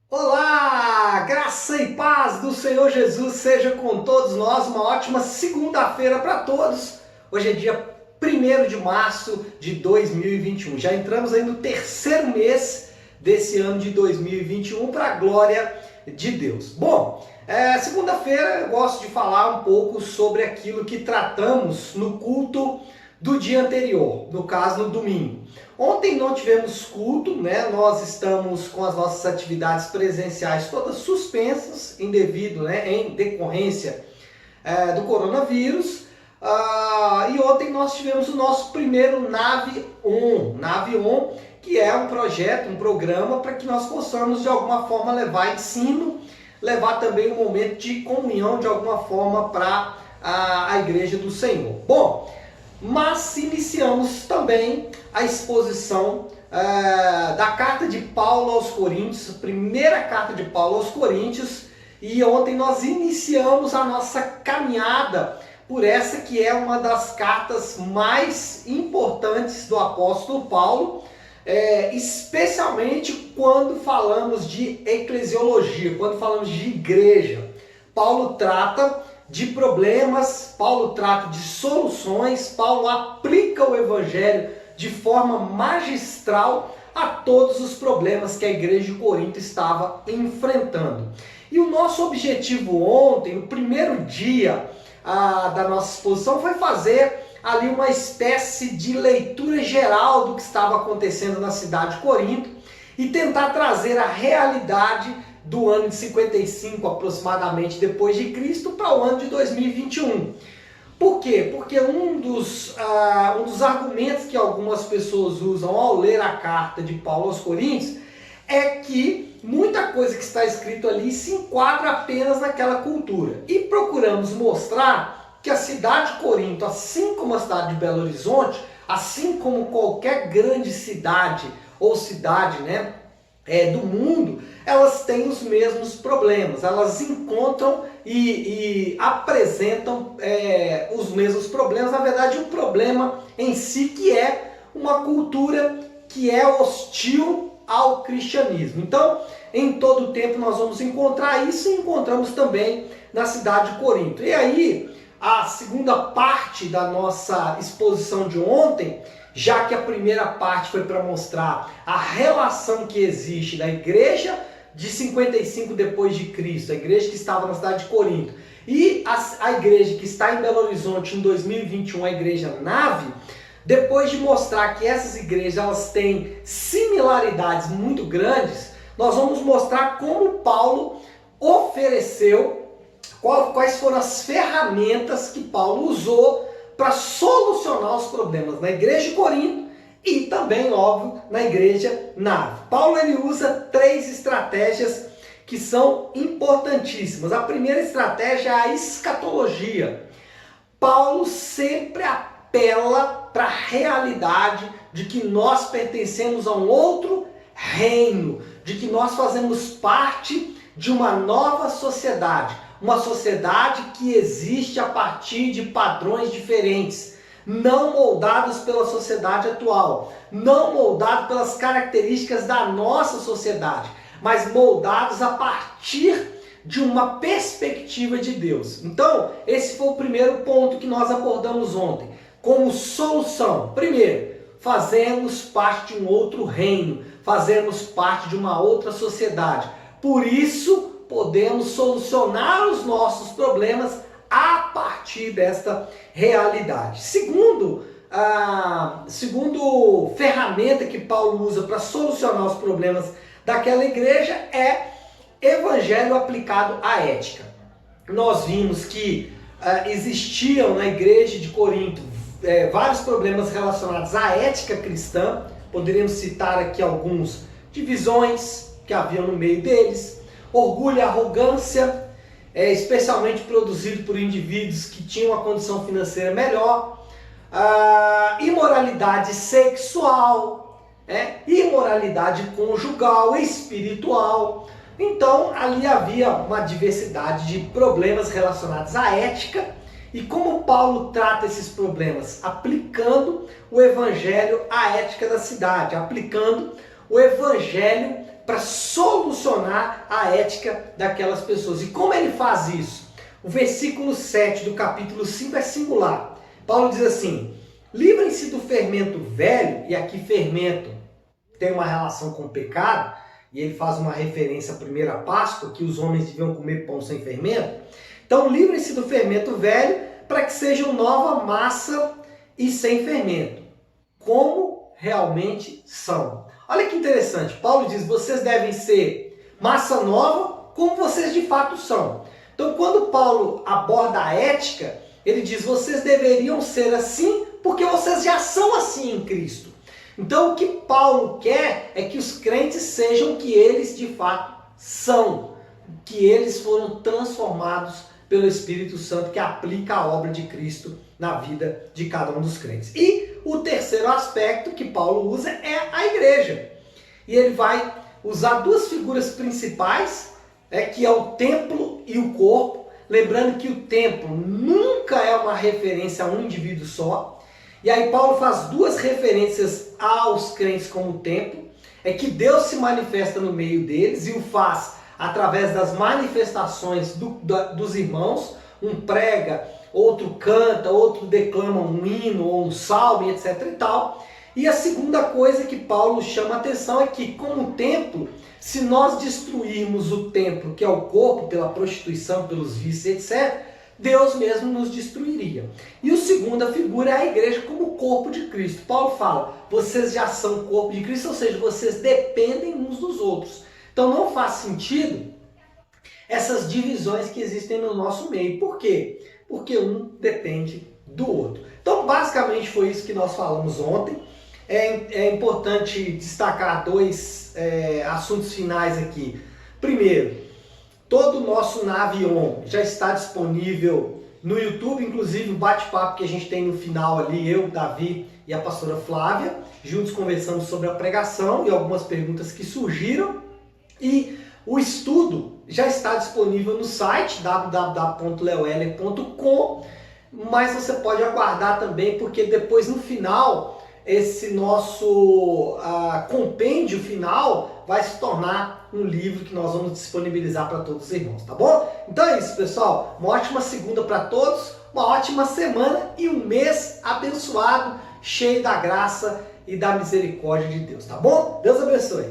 Olá, graça e paz do Senhor Jesus seja com todos nós, uma ótima segunda-feira para todos. Hoje é dia 1º de março de 2021, já entramos aí no terceiro mês desse ano de 2021 para a glória de Deus. Bom, segunda-feira eu gosto de falar um pouco sobre aquilo que tratamos no culto do dia anterior, no caso no domingo. Ontem não tivemos culto, né? Nós estamos com as nossas atividades presenciais todas suspensas em decorrência do coronavírus. E ontem nós tivemos o nosso primeiro Nave On, que é um projeto, um programa para que nós possamos de alguma forma levar ensino, levar também um momento de comunhão de alguma forma para a igreja do Senhor. Bom, mas iniciamos também a exposição da carta de Paulo aos Coríntios, a primeira carta de Paulo aos Coríntios, e ontem nós iniciamos a nossa caminhada por essa que é uma das cartas mais importantes do apóstolo Paulo, especialmente quando falamos de eclesiologia, quando falamos de igreja. Paulo trata de problemas, Paulo trata de soluções, Paulo aplica o evangelho de forma magistral a todos os problemas que a igreja de Corinto estava enfrentando. E o nosso objetivo ontem, o primeiro dia da nossa exposição, foi fazer ali uma espécie de leitura geral do que estava acontecendo na cidade de Corinto e tentar trazer a realidade do ano de 55 aproximadamente depois de Cristo para o ano de 2021. Por quê? Porque um dos argumentos que algumas pessoas usam ao ler a carta de Paulo aos Coríntios é que muita coisa que está escrito ali se enquadra apenas naquela cultura. E procuramos mostrar que a cidade de Corinto, assim como a cidade de Belo Horizonte, assim como qualquer grande cidade ou cidade, do mundo, elas têm os mesmos problemas, elas encontram e apresentam os mesmos problemas, na verdade um problema em si que é uma cultura que é hostil ao cristianismo. Então, em todo o tempo nós vamos encontrar isso e encontramos também na cidade de Corinto. E aí, a segunda parte da nossa exposição de ontem, já que a primeira parte foi para mostrar a relação que existe da igreja de 55 depois de Cristo, a igreja que estava na cidade de Corinto, e a igreja que está em Belo Horizonte em 2021, a igreja Nave, depois de mostrar que essas igrejas elas têm similaridades muito grandes, nós vamos mostrar como Paulo ofereceu, quais foram as ferramentas que Paulo usou para solucionar os problemas na igreja de Corinto e também, óbvio, na igreja Nave. Paulo ele usa 3 estratégias que são importantíssimas. A primeira estratégia é a escatologia. Paulo sempre apela para a realidade de que nós pertencemos a um outro reino, de que nós fazemos parte de uma nova sociedade. Uma sociedade que existe a partir de padrões diferentes, não moldados pela sociedade atual, não moldados pelas características da nossa sociedade, mas moldados a partir de uma perspectiva de Deus. Então, esse foi o primeiro ponto que nós abordamos ontem, como solução. Primeiro, fazemos parte de um outro reino, fazemos parte de uma outra sociedade. Por isso, podemos solucionar os nossos problemas a partir desta realidade. Segundo ferramenta que Paulo usa para solucionar os problemas daquela igreja é evangelho aplicado à ética. Nós vimos que existiam na igreja de Corinto vários problemas relacionados à ética cristã. Poderíamos citar aqui alguns: divisões que haviam no meio deles, orgulho e arrogância, especialmente produzido por indivíduos que tinham uma condição financeira melhor, imoralidade sexual, imoralidade conjugal, espiritual. Então ali havia uma diversidade de problemas relacionados à ética. E como Paulo trata esses problemas? Aplicando o evangelho à ética da cidade, aplicando o evangelho para solucionar a ética daquelas pessoas. E como ele faz isso? O versículo 7 do capítulo 5 é singular. Paulo diz assim: livrem-se do fermento velho, e aqui fermento tem uma relação com o pecado, e ele faz uma referência à primeira Páscoa, que os homens deviam comer pão sem fermento. Então livrem-se do fermento velho, para que sejam nova massa e sem fermento, como realmente são. Olha que interessante, Paulo diz: vocês devem ser massa nova, como vocês de fato são. Então, quando Paulo aborda a ética, ele diz: vocês deveriam ser assim, porque vocês já são assim em Cristo. Então, o que Paulo quer é que os crentes sejam o que eles de fato são, que eles foram transformados pelo Espírito Santo, que aplica a obra de Cristo na vida de cada um dos crentes. E o terceiro aspecto que Paulo usa é a igreja. E ele vai usar duas figuras principais, que é o templo e o corpo. Lembrando que o templo nunca é uma referência a um indivíduo só. E aí Paulo faz duas referências aos crentes como templo. É que Deus se manifesta no meio deles e o faz através das manifestações dos irmãos. Um prega, outro canta, outro declama um hino ou um salmo, etc. e tal. E a segunda coisa que Paulo chama a atenção é que, como templo, se nós destruirmos o templo, que é o corpo, pela prostituição, pelos vícios, etc., Deus mesmo nos destruiria. E a segunda figura é a igreja como corpo de Cristo. Paulo fala: vocês já são corpo de Cristo, ou seja, vocês dependem uns dos outros. Então não faz sentido essas divisões que existem no nosso meio. Por quê? Porque um depende do outro. Então basicamente foi isso que nós falamos ontem. É importante destacar dois assuntos finais aqui. Primeiro, todo o nosso Navion já está disponível no YouTube, inclusive o bate-papo que a gente tem no final ali, eu, Davi e a pastora Flávia, juntos conversamos sobre a pregação e algumas perguntas que surgiram. E o estudo já está disponível no site www.leoeller.com, mas você pode aguardar também, porque depois no final esse nosso compêndio final vai se tornar um livro que nós vamos disponibilizar para todos os irmãos, tá bom? Então é isso, pessoal. Uma ótima segunda para todos, uma ótima semana e um mês abençoado, cheio da graça e da misericórdia de Deus, tá bom? Deus abençoe.